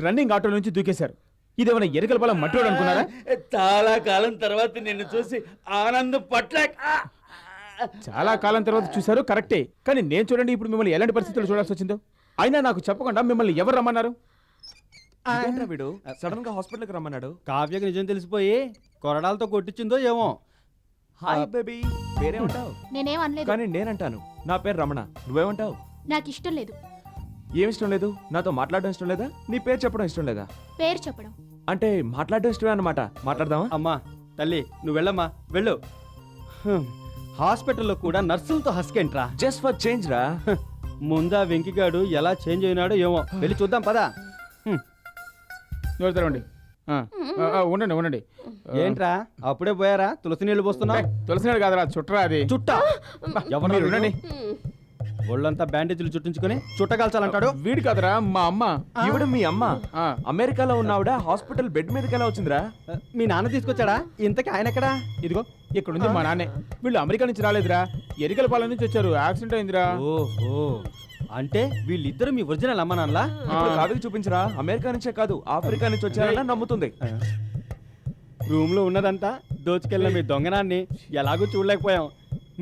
Running auto నుంచి దూకేశారు. ఇదేమైనా ఎరకల బలం మట్టోడు అనుకున్నారా? చాలా కాలం తర్వాత నిన్ను చూసి ఆనందం పట్ల చాలా కాలం తర్వాత చూశారు కరెక్టే, కానీ నేను చూడండి ఇప్పుడు మిమ్మల్ని ఎలాంటి పరిస్థితులు చూడాల్సి వచ్చిందో. అయినా నాకు చెప్పకుండా మిమ్మల్ని ఎవరు రమ్మన్నారు? వీడు సడన్ గా హాస్పిటల్కి రమ్మన్నాడు. కావ్యకి నిజం తెలిసిపోయి కొరడాలతో కొట్టించిందో ఏమో. హాయ్ బేబీ, పేరేమంటావు? నేనేం అనలేదు. కానీ నేనంటాను, నా పేరు రమణ. నువ్వేమంటావు? నాకు ఇష్టం లేదు. ఏమి ఇష్టం లేదు? నాతో మాట్లాడడం ఇష్టం లేదా? నీ పేరు చెప్పడం ఇష్టం లేదా? పేరు చెప్పడం. అంటే మాట్లాడడం ఇష్టమే అన్నమాట. మాట్లాడదామా? అమ్మా తల్లి నువ్వు వెళ్ళమ్మా, వెళ్ళు. హాస్పిటల్లో కూడా నర్సులతో హస్కెంట్రా. జస్ట్ ఫర్ చేంజ్ రా. ముందా వెంకిగాడు ఎలా చేంజ్ అయినాడో ఏమో, వెళ్ళి చూద్దాం పదా. ఎవరు తెరవండి. ఉండండి ఉండండి. ఏంట్రా అప్పుడే పోయారా? తులసి నీళ్లు పోస్తున్నా. తులసినాడు కాదురా, చుట్టరా అది. చుట్ట ఎవరు? మీరు ఉండండి. ఒళ్ళంతా బ్యాండేజీలు చుట్టించుకొని చుట్టకాల్చాలంటాడు. వీడు కాదురా, మా అమ్మ. ఈవిడ మీ అమ్మ? ఆ. అమెరికాలో ఉన్నావిడ హాస్పిటల్ బెడ్ మీదకి ఎలా వచ్చిందిరా? మీ నాన్న తీసుకొచ్చాడా? ఇంతకీ ఆయన ఎక్కడా? ఇదిగో ఇక్కడ ఉంది మా నాన్నే. వీళ్ళు అమెరికా నుంచి రాలేదురా, ఎరికలపాలెం నుంచి వచ్చారు. యాక్సిడెంట్ అయిందిరా. ఓహో, అంటే వీళ్ళిద్దరు మీ ఒరిజినల్ అమ్మ నాన్నలా? ఇప్పుడు కావ్యకి చూపించరా. అమెరికా నుంచే కాదు, ఆఫ్రికా నుంచి వచ్చారని నమ్ముతుంది. రూమ్ లో ఉన్నదంతా దోచుకెళ్ళిన మీ దొంగనాన్ని ఎలాగో చూడలేకపోయాం.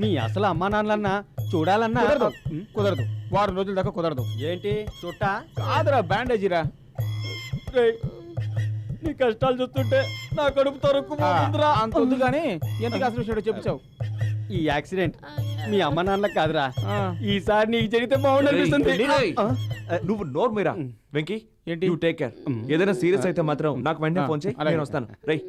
మీ అసలు అమ్మా నాన్నలన్నా చూడాలన్నా కుదరదు. వారం రోజుల దాకా కుదరదు. ఏంటి చుట్ట? కాదురా, బ్యాండేజీరా. నీ కష్టాలు చూస్తుంటే నా కడుపు తరుక్కుపోతుందిరా. అంత వద్దు కానీ ఎందుకు అసలు విషయం చెప్పావు? ఈ యాక్సిడెంట్ మీ అమ్మ నాన్నలకు కాదురా, ఈసారి నీకు జరిగితే బాగుండనిపిస్తుంది. నువ్వు నోరు మీరా. వెంకీ ఏంటి? You take care. ఏదైనా సీరియస్ అయితే మాత్రం నాకు వెంటనే ఫోన్ చేయి, నేను వస్తాను. రేయ్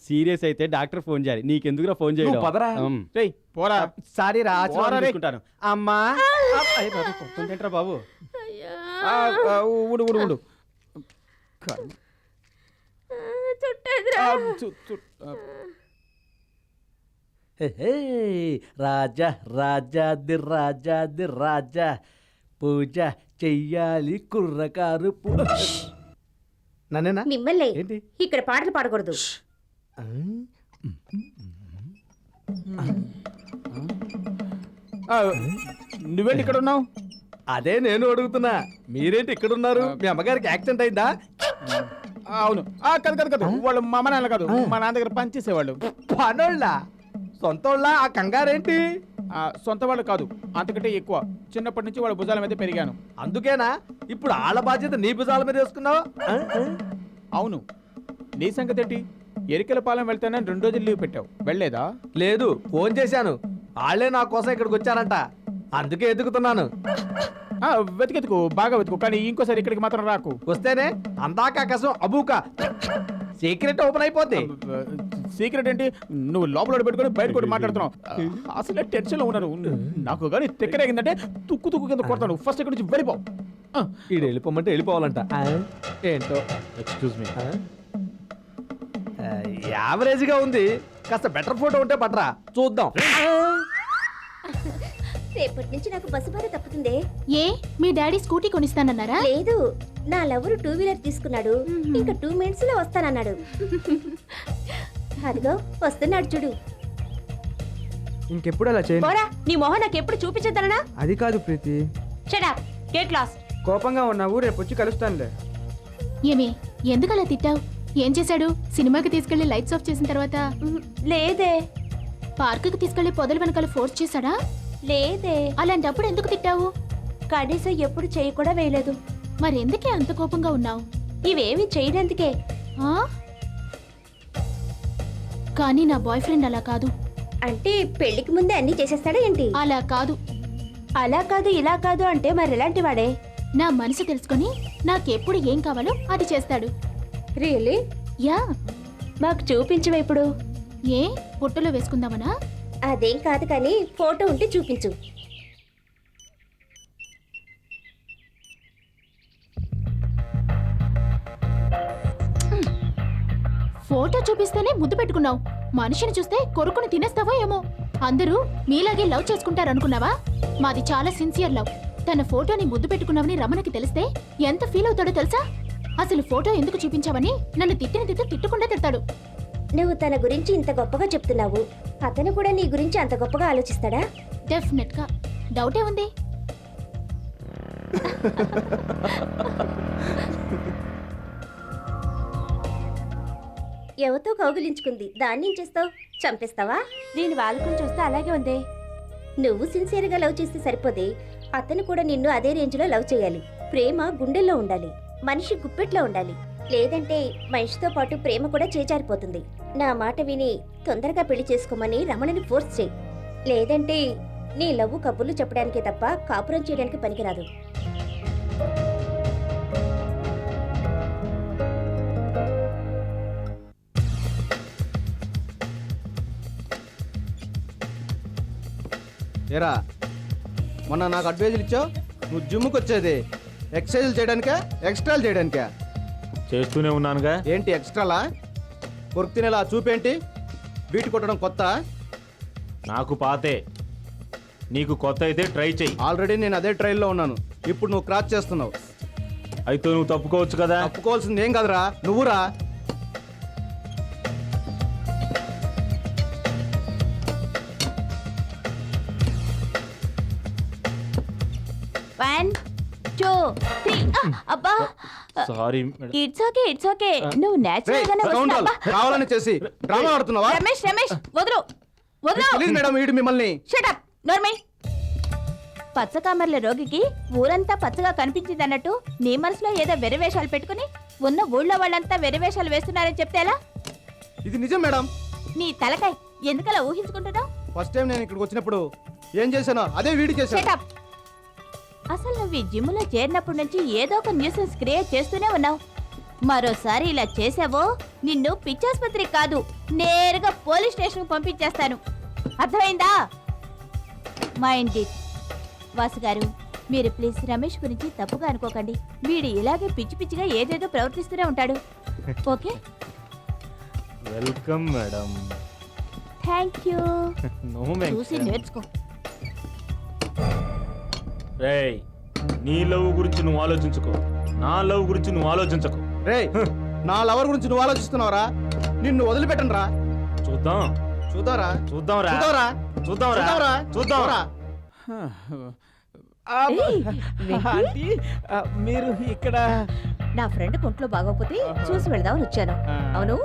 సీరియస్ అయితే డాక్టర్ ఫోన్ చేయాలి, నీకెందుకురా ఫోన్ చేయడం? నువ్వు పదరా. రేయ్ పోరా. సారీ రా, పోరా రే. తీసుకుంటాను. అమ్మా ఏంట్రా బాబు? ఉండు ఉండు ఉండు. రాజా రాజాది రాజాది రాజా పూజ చెయ్యాలి కుర్రకారు. నన్నేనా? మిమ్మల్ని ఏంటి? ఇక్కడ పాటలు పాడకూడదు. నువ్వేంటి ఇక్కడ ఉన్నావు? అదే నేను అడుగుతున్నా, మీరేంటి ఇక్కడ ఉన్నారు? మీ అమ్మగారికి యాక్సిడెంట్ అయిందా? అవును. కాదు కాదు కాదు, వాళ్ళు మా అమ్మ నాన్న కాదు, మా నాన్న దగ్గర పనిచేసేవాళ్ళు. పనోళ్ళ సొంతోళ్ళ? ఆ కంగారేంటి? సొంత వాళ్ళు కాదు, అంతకంటే ఎక్కువ. చిన్నప్పటి నుంచి వాళ్ళ భుజాల మీద పెరిగాను. అందుకేనా ఇప్పుడు ఆళ్ళ బాధ్యత నీ భుజాల మీద వేసుకున్నావు? అవును. నీ సంగతి ఏంటి? ఎరికలపాలెం వెళ్తానని 2 రోజులు లీవ్ పెట్టావు, వెళ్ళలేదా? లేదు, ఫోన్ చేశాను. వాళ్ళే నా కోసం ఇక్కడికి వచ్చారంట, అందుకే ఎదుగుతున్నాను. వెతుకెతుకు, బాగా వెతుకు, కానీ ఇంకోసారి ఇక్కడికి మాత్రం రాకు. వస్తేనే అందాక ఆకాశం అబూక సీక్రెట్ ఓపెన్ అయిపోద్ది. సీక్రెట్ ఏంటి? నువ్వు లోపల పెట్టుకొని బయట కూడా మాట్లాడుతున్నావు. అసలే టెన్షన్ లో ఉన్నారు. నాకు కానీ తిక్కరేగిందంటే తుక్కు తుక్కు కింద కొడతాను. ఫస్ట్ ఇక్కడ నుంచి వెళ్ళిపో. ఈడు వెళ్ళిపోమంటే వెళ్ళిపోవాలంట. ఏంటో. Excuse me. యావరేజ్గా ఉంది, కాస్త బెటర్ ఫోటో ఉంటే పట్రా చూద్దాం. రేపటి నుంచి నాకు బస్సు బాధ తప్పుతుందే. ఏ మీ డాడీ స్కూటీ కొనిస్తానన్నారా? లేదు, నా లవరు 2 వీలర్ తీసుకున్నాడు. ఇంకా 2 మినిట్స్ లో వస్తానన్నాడు. అదిగో వస్తున్నాడు చూడు. ఇంకెప్పుడు అలా చేయండి. పోరా, నీ మొహం నాకు ఎప్పుడు చూపించద్దనా? అది కాదు ప్రీతి, షట్ అప్, గెట్ లాస్ట్. కోపంగా ఉన్నావు, రేపు వచ్చి కలుస్తానులే. ఏమి ఎందుకు అలా తిట్టావు? ఏం చేశాడు? సినిమాకి తీసుకెళ్లి లైట్స్ ఆఫ్ చేసిన తర్వాత? లేదే. పార్కుకి తీసుకెళ్లి పొదల వెనకాల ఫోర్స్ చేశాడా? లేదే. అలాంటప్పుడు ఎందుకు తిట్టావు? కనీసం ఎప్పుడు చెయ్యి కూడా వేయలేదు. మరెందుకే అంత కోపంగా ఉన్నావు? ఇవేమి చేయనందుకే. కానీ నా బాయ్ ఫ్రెండ్ అలా కాదు. అంటే పెళ్లికి ముందే అన్ని చేసేస్తాడా ఏంటి? అలా కాదు. అలా కాదు ఇలా కాదు అంటే మరి ఎలాంటి వాడే? నా మనసు తెలుసుకొని నాకెప్పుడు ఏం కావాలో అది చేస్తాడు. రియలీ? యా. మాకు చూపించవా ఇప్పుడు? ఏ బుట్టలో వేసుకుందామనా? అదేం కాదు కానీ ఫోటో ఉంటే చూపించు. ఫోటో చూపిస్తేనే ముద్దు పెట్టుకున్నావు. మనిషిని చూస్తే కొరుకుని తినేస్తావో ఏమో. అందరూ మీలాగే లవ్ చేసుకుంటారనుకున్నావా? మాది చాలా సిన్సియర్ లవ్. తన ఫోటోని ముద్దు పెట్టుకున్నావని రమణకి తెలిస్తే ఎంత ఫీల్ అవుతాడో తెలుసా? అసలు ఫోటో ఎందుకు చూపించావని నన్ను తిట్టిన తిట్టకుండా తిడతాడు. నువ్వు తన గురించి ఇంత గొప్పగా చెప్తున్నావు, అతను కూడా నీ గురించి అంత గొప్పగా ఆలోచిస్తాడా? డెఫినెట్ గా. డౌటే ఉంది. ఎవరితో కౌగిలించుకుంది దాన్ని ఏం చేస్తావు? చంపేస్తావా? దీని వాళ్ళకుని చూస్తే అలాగే ఉంది. నువ్వు సిన్సియర్గా లవ్ చేస్తే సరిపోదే, అతను కూడా నిన్ను అదే రేంజ్లో లవ్ చేయాలి. ప్రేమ గుండెల్లో ఉండాలి, మనిషి గుప్పెట్లో ఉండాలి. లేదంటే మనిషితో పాటు ప్రేమ కూడా చేజారిపోతుంది. నా మాట విని తొందరగా పెళ్లి చేసుకోమని రమణని ఫోర్స్ చేయి. లేదంటే నీ లవ్ కబుర్లు చెప్పడానికే తప్ప కాపురం చేయడానికి పనికిరాదు. ఏరా, మొన్న నాకు అడ్వైజులు ఇచ్చావు. నువ్వు జిమ్కి వచ్చేది ఎక్సర్సైజులు చేయడానికా, ఎక్స్ట్రాలు చేయడానికా? చేస్తూనే ఉన్నానుగా. ఏంటి ఎక్స్ట్రాలా? కొరుకు తినేలా చూపేంటి? బీట్ కొట్టడం కొత్త? నాకు పాతే, నీకు కొత్త అయితే ట్రై చెయ్యి. ఆల్రెడీ నేను అదే ట్రైల్లో ఉన్నాను. ఇప్పుడు నువ్వు క్రాస్ చేస్తున్నావు. అయితే నువ్వు తప్పుకోవచ్చు కదా. తప్పుకోవాల్సింది ఏం కాదురా, నువ్వురా. One two three. అబ్బా, sorry madam. It's okay, it's okay. నువ్వు రేయ్, నేచురల్ గానే సౌండాల్, వస్తున్నావా? కావాలని చేసి డ్రామా ఆడుతున్నావా? రమేష్, రమేష్, వదలు వదలు. ప్లీజ్ మేడం, వీడు మిమ్మల్ని. షట్ అప్, నోర్మై. పచ్చ కామర్ల రోగికి ఊరంతా పచ్చగా కనిపించింది అన్నట్టు నీ మనసులో ఏదో వెరవేషాలు పెట్టుకుని ఉన్న ఊళ్ళో వాళ్ళంతా వెరవేషాలు వేస్తున్నారని చెప్తే ఎలా? ఇది నిజం మేడం. నీ తలకాయ్ ఎందుకలా ఊహించుకుంటున్నావు? ఫస్ట్ టైం నేను ఇక్కడికి వచ్చినప్పుడు ఏం చేశానో అదే వీడి చేశాను. Shut up. అసలు నువ్వు ఈ జిమ్లో చేరినప్పటి నుంచి ఏదో ఒక న్యూసెన్స్ క్రియేట్ చేస్తూనే ఉన్నావు. మరోసారి ఇలా చేసావో నిన్ను పిచ్చాసుపత్రి కాదు, నేరుగా పోలీస్ స్టేషన్ పంపించేస్తాను. అర్థమైందా? Mind it. వాసు గారు, మీరు ప్లీజ్ రమేష్ గురించి తప్పుగా అనుకోకండి. వీడు ఇలాగే పిచ్చి పిచ్చిగా ఏదేదో ప్రవర్తిస్తూనే ఉంటాడు. Okay? Welcome madam. Thank you. No చూసి నేర్చుకో. రేయ్, నీ లవ్ గురించి నువ్వు ఆలోచించుకో, నా లవ్ గురించి నువ్వు ఆలోచించకు. రేయ్, నా లవర్ గురించి నువ్వు ఆలోచిస్తున్నావురా? నిన్ను వదిలిపెట్టను రా. చూద్దాం చూద్దారా, చూద్దాంరా చూద్దారా, చూద్దాంరా చూద్దాంరా, చూద్దాంరా. ఆంటీ, మీరు ఇక్కడ నా ఫ్రెండ్ కొంట్లో బాగోకపోతే చూసి వెళ్దామని వచ్చాను. అవును,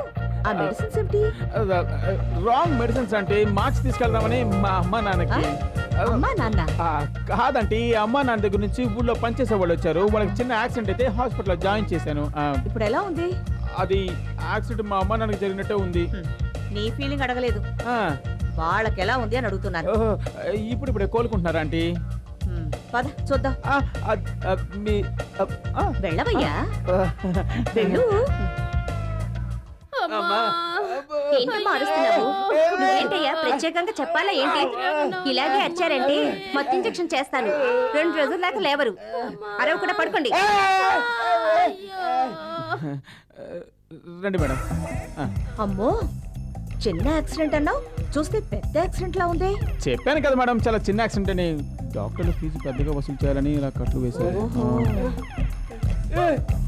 ఆ మెడిసిన్స్ ఏమిటి? రాంగ్ మెడిసిన్స్ అంటే మార్చి తీసుకెళ్దామని మా అమ్మ నాన్నకి. అమ్మా నాన్న? కాదంటే అమ్మ నాన్న దగ్గర నుంచి ఊళ్ళో పనిచేసే వాళ్ళు వచ్చారు. వాళ్ళకి చిన్న యాక్సిడెంట్ అయితే హాస్పిటల్లో జాయిన్ చేశాను. ఇప్పుడు ఎలా ఉంది? అది యాక్సిడెంట్ మా అమ్మ నాన్నకి జరిగినట్టే ఉంది. నీ ఫీలింగ్ అడగలేదు, ఆ, వాళ్ళకి ఎలా ఉంది అని అడుగుతున్నాను. ఓహో, ఇప్పుడే కోలుకుంటున్నారా ఆంటీ? పద చూద్దాం. మీ వెళ్ళవయ్యా, వెళ్ళు. ఏంటి మారుస్తున్నావు? నువ్వేంటయ్యా ప్రత్యేకంగా చెప్పాలా ఏంటి? ఇలాగే వచ్చారంటే మత్తు ఇంజెక్షన్ చేస్తాను. 2 రోజుల దాకా లేవరు. అరవకుండా పడుకోండి. రండి మేడం. అమ్మో, చిన్న యాక్సిడెంట్ అన్నావు, చూస్తే పెద్ద యాక్సిడెంట్ లా ఉంది. చెప్పాను కదా మేడం, చాలా చిన్న యాక్సిడెంట్ అని. డాక్టర్లు ఫీజు పెద్దగా వసూలు చేయాలని ఇలా కట్లు వేశారు.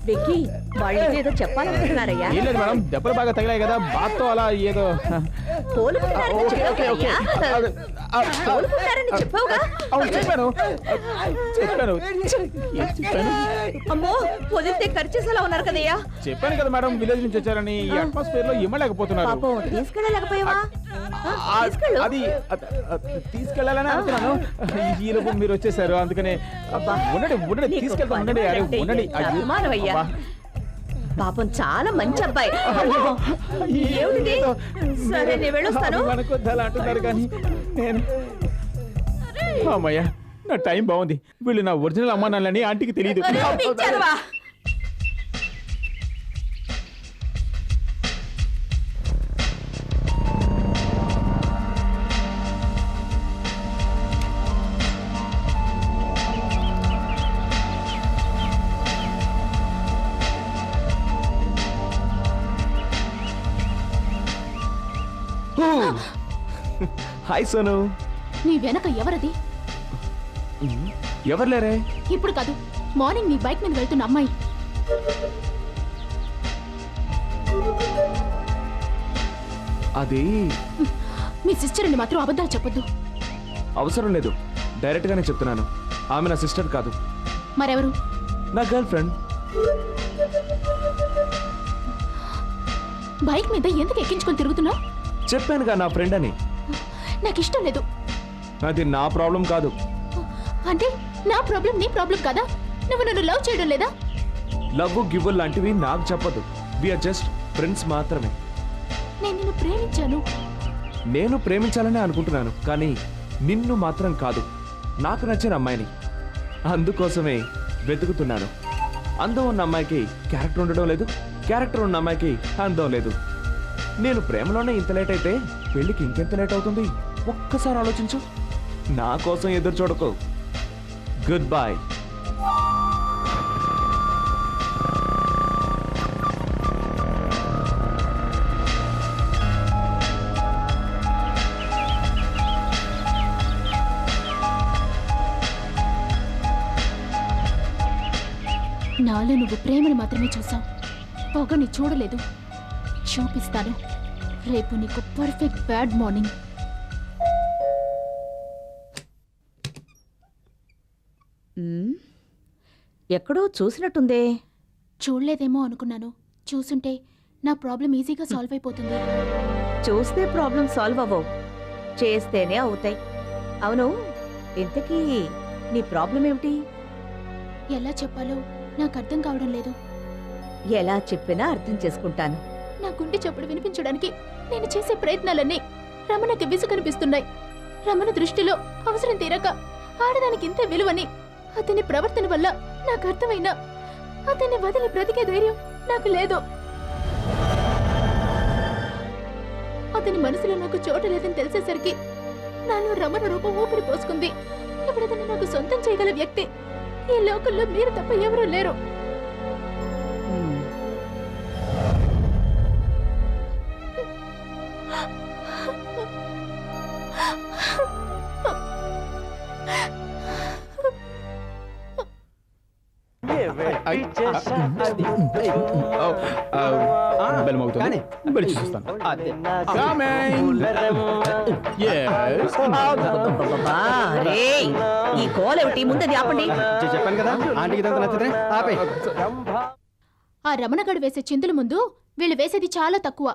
వెక్కి, వాళ్ళు ఏదో చెప్పాలనుకుంటున్నారయ్యా. ఏం లేదు మేడం, దెబ్బలు బాగా తగిలాయి కదా, బాత్తో అలా ఏదో. కోలుకుంటారని చెప్పావుగా? కోలుకుంటారని చెప్పావుగా? అవును చెప్పాను. ఏం చెప్పాను? అమ్మో, వదిలితే ఖర్చేసేలా ఉన్నారు కదయ్యా. చెప్పాను కదా మేడం, విలేజ్ నుంచి వచ్చారని. ఈ అట్మాస్ఫియర్ లో ఇమ్మలేకపోతున్నారు. పాపం, తీసుకెళ్ళలేకపోయావా? తీసుకెళ్ళు. అది తీసుకెళ్ళాలని అనుకున్నాను. ఈలోపు మీరు వచ్చేసారు, అందుకనే. ఉండండి నీకు తీసుకెళ్తాను, పని ఉండండి. అరే ఉందంటే ఉండండి. ఎంత అభిమానమయ్యా. పాపం చాలా మంచి అబ్బాయి. ఏమిటిది? సరే, నేను వెళ్ళొస్తాను. అనుకోద్దాలు అంటున్నారు కానీ నేను. అమ్మయ్య, నా టైం బాగుంది. వీళ్ళు నా ఒరిజినల్ అమ్మా నాన్నని ఆంటీకి తెలియదు. పిచ్చారువా? హాయ్ సోను. నీ వెనక ఎవరది? ఎవరు లేరే? ఇప్పుడు కాదు, మార్నింగ్ నీ బైక్ మీద వెళ్తున్న అమ్మాయి. అది మీ సిస్టర్ అని మాత్రం అబద్ధాలు చెప్పొద్దు. అవసరం లేదు, డైరెక్ట్ గానే చెప్తున్నాను. ఆమె నా సిస్టర్ కాదు, మరెవరు? నా గర్ల్ ఫ్రెండ్. బైక్ మీద ఎందుకు ఎక్కించుకొని తిరుగుతున్నావు? చెప్పానుగా నా ఫ్రెండ్ అని. నాకు ఇష్టం లేదు. అది నా ప్రాబ్లం కాదు. అంటే నా ప్రాబ్లం నీ ప్రాబ్లం కదా? నువ్వు నన్ను లవ్ చేయడం లేదా? లవ్ గివ్ లాంటివి నాకు చెప్పదు. వీఆర్ జస్ట్ ఫ్రెండ్స్ మాత్రమే. నేను నిన్ను ప్రేమించాను. నేను ప్రేమించాలనే అనుకుంటున్నాను, కానీ నిన్ను మాత్రం కాదు, నాకు నచ్చిన అమ్మాయిని. అందుకోసమే వెతుకుతున్నాను. అందం ఉన్న అమ్మాయికి క్యారెక్టర్ ఉండడం లేదు, క్యారెక్టర్ ఉన్న అమ్మాయికి అందం లేదు. నేను ప్రేమలోనే ఇంత లేట్ అయితే పెళ్ళికి ఇంకెంత లేట్ అవుతుంది? ఒక్కసారి ఆలోచించు. నా కోసం ఎదురు చూడకు. Good bye. నాలో నువ్వు ప్రేమను మాత్రమే చూసావు, పొగని చూడలేదు. చూపిస్తాను రేపు నీకు పర్ఫెక్ట్ బ్యాడ్ మార్నింగ్. ఎక్కడో చూసినట్టుందే. చూడలేదేమో అనుకున్నాను. చూసుంటే నా ప్రాబ్లం ఈజీగా సాల్వ్ అయిపోతుంది. చూస్తే ప్రాబ్లం సాల్వ్ అవ్వవు, చేస్తేనే అవుతాయి. అవును, ఇంతకీ నీ ప్రాబ్లం ఏమిటి? ఎలా చెప్పాలో నాకు అర్థం కావడం లేదు. ఎలా చెప్పినా అర్థం చేసుకుంటాను. నా గుండె చప్పుడు వినిపించడానికి నేను చేసే ప్రయత్నాలన్నీ రమణకి విసుగనిపిస్తున్నాయి. రమణ దృష్టిలో అవసరం తీరక ఆడదానికి ఇంత విలువని అతని ప్రవర్తన వల్ల నాకు అర్థమైనా అతన్ని వదిలి బ్రతికే ధైర్యం నాకు లేదు. అతని మనసులో నాకు చోటు లేదని తెలిసేసరికి నాలో రమణ రూపం ఊపిరి పోసుకుంది. ఇప్పుడు అతన్ని నాకు సొంతం చేయగల వ్యక్తి ఈ లోకంలో మీరు తప్ప ఎవరూ లేరు. బెల్ మోగుతోంది. వెళ్ళి చూస్తాను. Coming. Yes. అబ్బబ్బబ్బబ్బా, రేయ్, ఈ కోలేమిటి? ముందది ఆపండి. చెప్పాను కదా ఆంటీకి ఇదంతా నచ్చితే ఆపే. ఆ రమణగాడు వేసే చిందుల ముందు వీళ్ళు వేసేది చాలా తక్కువ.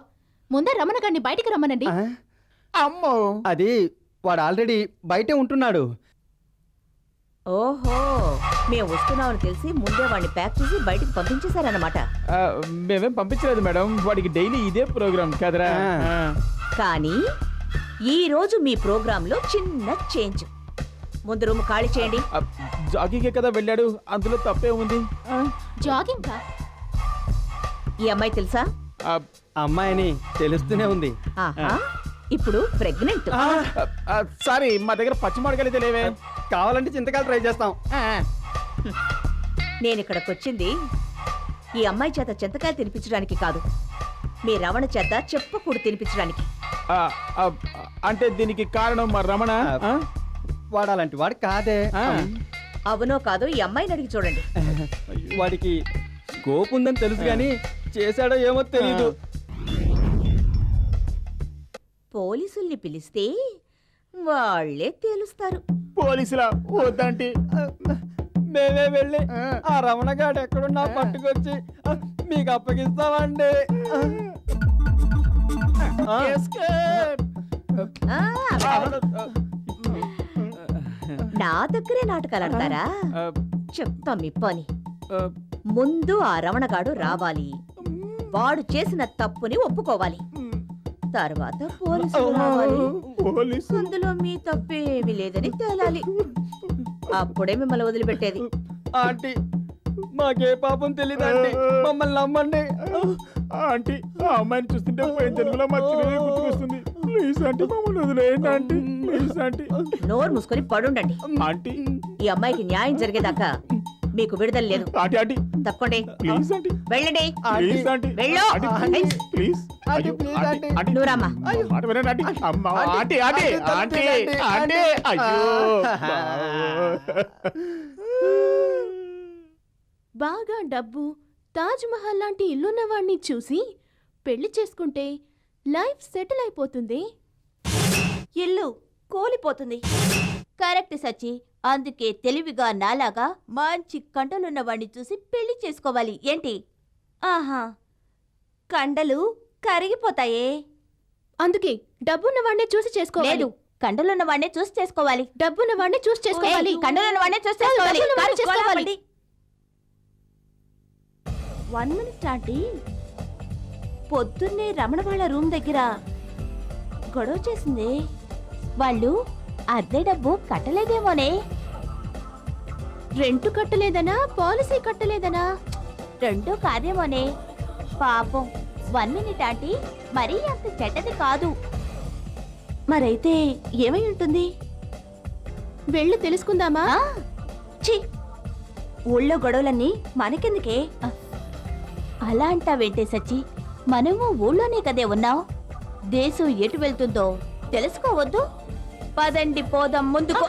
ముందే రమణగాడిని బయటికి రమ్మనండి. అమ్మో, అది వాడు ఆల్రెడీ బయటే ఉంటున్నాడు. ఓహో, మేము వస్తున్నామని తెలిసి ముందే వాడిని ప్యాక్ చేసి బయటికి పంపించేశారన్నమాట. మేమేం పంపించలేదు మేడం, వాడికి డైలీ ఇదే ప్రోగ్రామ్ కదరా. కానీ ఈ రోజు మీ ప్రోగ్రాంలో చిన్న చేంజ్. ముందు రూమ్ ఖాళీ చేయండి. జాగింగే కదా వెళ్ళాడు, అందులో తప్పే ఉంది. జాగింగ్ కా? ఈ అమ్మాయి తెలుసా? అమ్మాయిని తెలుస్తూనే ఉంది. ఆహా, ఇప్పుడు ప్రెగ్నెంట్. సారీ, మా దగ్గర పచ్చిమాడగలితే లేవే. కావాలంటే చింతకాయలు ట్రై చేస్తాం. నేను ఇక్కడికి వచ్చింది ఈ అమ్మాయి చేత చింతకాయలు తినిపించడానికి కాదు, మీ రమణ చేత చెప్పకూడు తినిపించడానికి. అంటే దీనికి కారణం మా రమణ. వాడు అలాంటి వాడు కాదే. అవునో కాదో ఈ అమ్మాయిని అడిగి చూడండి. వాడికి స్కోప్ ఉందని తెలుసు కానీ చేశాడో ఏమో తెలీదు. పోలీసుల్ని పిలిస్తే వాళ్ళే తేలుస్తారు. పోలీసులా? వద్దంటే మేమే వెళ్ళి ఆ రమణగాడు ఎక్కడున్నా పట్టుకొచ్చి మీకు అప్పగిస్తామండి. నా దగ్గరే నాటకాలు ఆడతారా? చెప్తాం మీ పని. ముందు ఆ రమణగాడు రావాలి, వాడు చేసిన తప్పుని ఒప్పుకోవాలి, తర్వాత పోలీసులు రావాలి, అందులో మీ తప్పేమీ లేదని తేలాలి. అప్పుడే మిమ్మల్ని వదిలిపెట్టేది. ఆంటీ, మాకే పాపం తెలీదండి, మమ్మల్ని నమ్మండి. ఆంటీ, ఆ అమ్మాయిని చూస్తుంటే పోయిన జన్మలో మా చిన్నదే గుర్తుకొస్తుంది. ప్లీజ్ ఆంటీ, మమ్మల్ని వదిలేయండి ఆంటీ. Please aunty. నోరు మూసుకొని పడుండండి. ఆంటీ, ఈ అమ్మాయికి న్యాయం జరిగేదాకా మీకు విడుదల లేదు. ఆంటీ ఆంటీ తప్పండి, ప్లీజ్ ఆంటీ. వెళ్ళండి. Please aunty. వెళ్ళు. Aunty, please, please. అయ్యో, ప్లీజ్ ఆంటీ, ఆంటీ. ఆంటీ. నువ్వు రామ్మా. మాట వినండి ఆంటీ. అమ్మా, ఆంటీ, ఆంటీ, ఆంటీ, ఆంటీ. అయ్యో. బాగా డబ్బు, తాజ్ మహల్ లాంటి ఇల్లున్న వాడిని చూసి పెళ్లి చేసుకుంటే లైఫ్ సెటిల్ అయిపోతుంది. ఇల్లు కూలిపోతుంది. కరెక్ట్ సచ్చి. అందుకే తెలివిగా నాలాగా మంచి కండలున్న వాడిని చూసి పెళ్లి చేసుకోవాలి ఏంటి? ఆహా, కండలు కరిగిపోతాయే. అందుకే డబ్బున్న వాడిని చూసి చేసుకోవాలి. లేదు, కండలున్న వాడినే చూసి చేసుకోవాలి. డబ్బున్న వాడిని చూసి చేసుకోవాలి. కండలున్న వాడినే చూసి లేదు, చేసుకోవాలి. డబ్బున్న వాడిని కాదు, చేసుకోవాలి. కోలాపండి. 1 minute ఆంటీ. పొద్దున్నే రమణ వాళ్ళ రూమ్ దగ్గర గొడవ చేసింది. వాళ్ళు అద్దె డబ్బు కట్టలేదేమోనే. Rent కట్టలేదనా, policy కట్టలేదనా? రెండూ కాదేమోనే. పాపం 1 minute ఆంటీ మరీ అంత చెడ్డది కాదు. మరైతే ఏమై ఉంటుంది? వెళ్ళి తెలుసుకుందామా? ఛీ, ఊళ్ళో గొడవలన్నీ మనకెందుకే? అలా అంటావేంటే సచ్చి, మనము ఊళ్ళోనే కదే ఉన్నాం. దేశం ఎటు వెళ్తుందో తెలుసుకోవద్దు? పదండి పోదాం ముందుకు.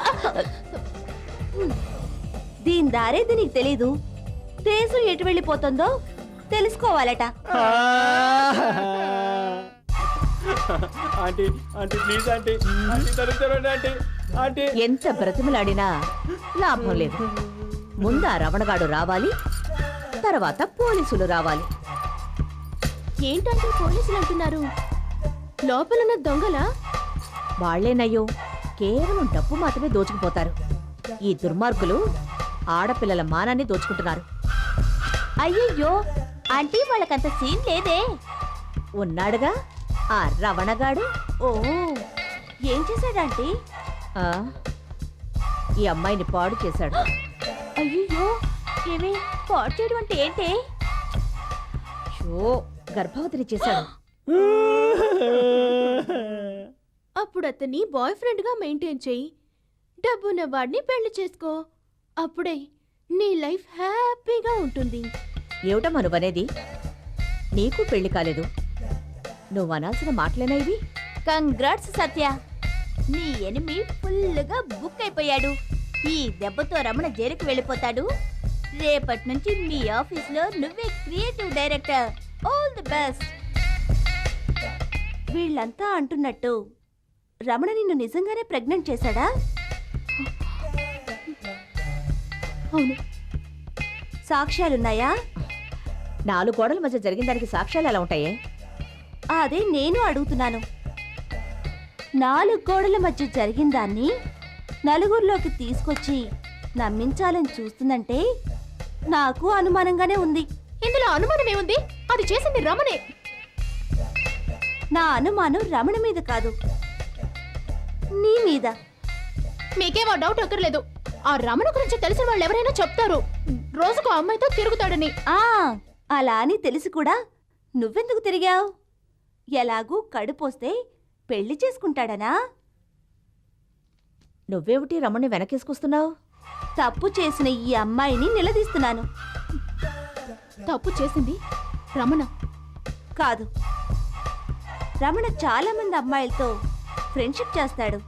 దీని దారే దీనికి తెలీదు. దేశం ఎటు వెళ్ళిపోతుందో తెలుసుకోవాలట. Aunty aunty please aunty, aunty తలుపు తెరవండి ఆంటీ, ఆంటీ. ఎంత బ్రతిమలాడినా లాభం లేదు. ముందు ఆ రమణగాడు రావాలి, తర్వాత పోలీసులు రావాలి. ఏంటంటే పోలీసులు అంటున్నారు? లోపలున్న దొంగలా? వాళ్లేనయ్యో కేవలం డబ్బు మాత్రమే దోచుకుపోతారు. ఈ దుర్మార్గులు ఆడపిల్లల మానాన్ని దోచుకుంటున్నారు. అయ్యయ్యో ఆంటీ, వాళ్ళకంత సీన్ లేదే. ఉన్నాడుగా ఆ రమణగాడు. ఓ, ఏం చేశాడంటీ? ఆ, ఈ అమ్మాయిని పాడు చేశాడు. అయ్యయ్యో, ఏమి పాడు చేయడం అంటే ఏంటే? షో గర్భవతిని చేశాడు. అప్పుడు అతన్ని బాయ్ ఫ్రెండ్ గా మెయింటైన్ చెయ్యి. డబ్బున్న వాడిని పెళ్లి చేసుకో. అప్పుడే నీ లైఫ్ హ్యాపీగా ఉంటుంది. ఏమిటమ్మా నువ్వనేది? నీకు పెళ్లి కాలేదు. నువ్వు అనాల్సిన మాటలేనా ఇవి? కంగ్రాట్స్ సత్య, నీ ఎనిమి ఫుల్లుగా బుక్ అయిపోయాడు. ఈ దెబ్బతో రమణ జైలుకి వెళ్ళిపోతాడు. రేపటి నుంచి మీ ఆఫీస్లో నువ్వే creative director. All the best. వీళ్ళంతా అంటున్నట్టు రమణ నిన్ను నిజంగానే ప్రెగ్నెంట్ చేశాడా? అవును. సాక్ష్యాలున్నాయా? 4 గోడల మధ్య జరిగిన దానికి సాక్ష్యాలు ఎలా ఉంటాయే? అదే నేను అడుగుతున్నాను. 4 గోడల మధ్య జరిగిన దాన్ని నలుగురిలోకి తీసుకొచ్చి నమ్మించాలని చూస్తుందంటే నాకు అనుమానంగానే ఉంది. ఇందులో అనుమానం ఏముంది? అది చేసింది రమణే. నా అనుమానం రమణ మీద కాదు, నీ మీద. మీకేమో డౌట్ అక్కర్లేదు. ఆ రమణ గురించి తెలిసిన వాళ్ళు ఎవరైనా చెప్తారు, రోజుకు ఆ అమ్మాయితో తిరుగుతాడని. అలా అని తెలిసి కూడా నువ్వెందుకు తిరిగావు? ఎలాగూ కడుపొస్తే పెళ్లి చేసుకుంటాడనా? నువ్వేమిటి రమణ్ణి వెనకేసుకొస్తున్నావు? తప్పు చేసిన ఈ అమ్మాయిని నిలదీస్తున్నాను. తప్పు చేసింది రమణ కాదు, రమణ చాలా మంది అమ్మాయిలతో ఫ్రెండ్షిప్ చేస్తాడు,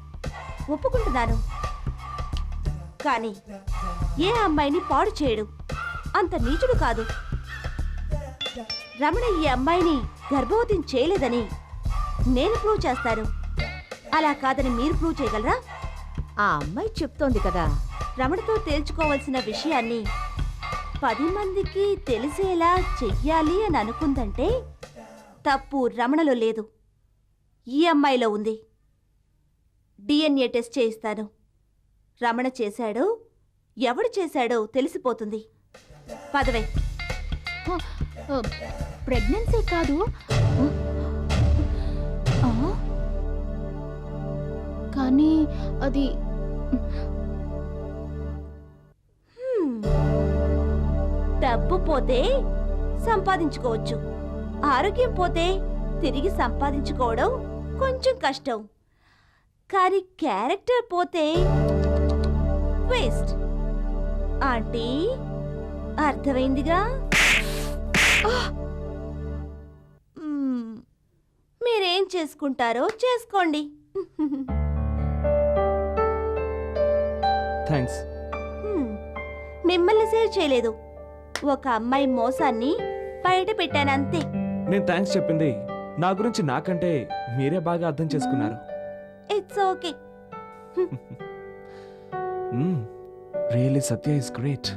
ఒప్పుకుంటున్నాను. కానీ ఏ అమ్మాయిని పాడు చేయడు, అంత నీచుడు కాదు. రమణ ఈ అమ్మాయిని గర్భవతిని చేయలేదని నేను ప్రూవ్ చేస్తాను. అలా కాదని మీరు ప్రూవ్ చేయగలరా? ఆ అమ్మాయి చెప్తోంది కదా. రమణతో తేల్చుకోవాల్సిన విషయాన్ని 10 మందికి తెలిసేలా చెయ్యాలి అని అనుకుందంటే తప్పు రమణలో లేదు, ఈ అమ్మాయిలో ఉంది. DNA టెస్ట్ చేయిస్తాను. రమణ చేశాడో ఎవడు చేశాడో తెలిసిపోతుంది. పదవే. ప్రెగ్నెన్సీ కాదు, కానీ అది డబ్బు పోతే సంపాదించుకోవచ్చు, ఆరోగ్యం పోతే తిరిగి సంపాదించుకోవడం కొంచెం కష్టం. కానీ క్యారెక్టర్ పోతే వేస్ట్. ఆంటీ, అర్థమైందిగా? మీరేం చేసుకుంటారో చేసుకోండి. థ్యాంక్స్. మిమ్మల్ని సేవ్ చేయలేదు, ఒక అమ్మాయి మోసాన్ని బయట పెట్టానంతే. నేను థ్యాంక్స్ చెప్పింది నా గురించి నాకంటే మీరే బాగా అర్థం చేసుకున్నారు. It's okay. Really Satya is great.